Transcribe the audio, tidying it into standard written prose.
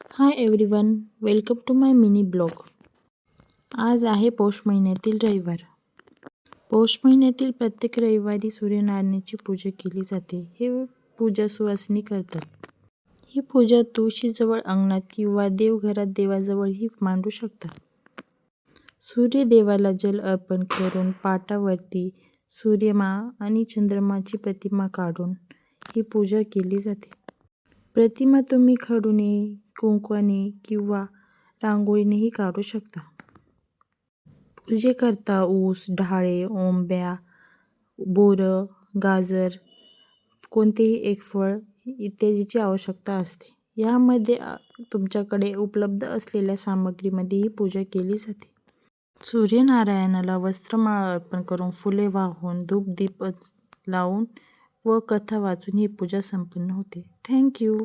High everyone, welcome to my mini blog. आज आहे पौष महिन्यातील रविवार. पौष महिन्यातील प्रत्येक रविवारी सूर्यनारायणाची पूजा केली जाते. हे पूजा सुवासिनी करतात. ही पूजा तुळशीजवळ अंगणात किंवा देवघरात देवाजवळही मांडू शकतात. सूर्यदेवाला जल अर्पण करून पाटावरती सूर्यमाळ आणि चंद्रमाची प्रतिमा काढून ही पूजा केली जाते. प्रतिमा तुम्ही खडूने, कुंकवाने किंवा रांगोळीनेही काढू शकता. पूजेकरता ऊस, डहाळे, ओंब्या, बोरं, गाजर, कोणतेही एक फळ इत्यादीची आवश्यकता असते. यामध्ये तुमच्याकडे उपलब्ध असलेल्या सामग्रीमध्ये ही पूजा केली जाते. सूर्यनारायणाला वस्त्रमाळ अर्पण करून, फुले वाहून, धूप दीप लावून व कथा वाचून ही पूजा संपन्न होते. थँक्यू.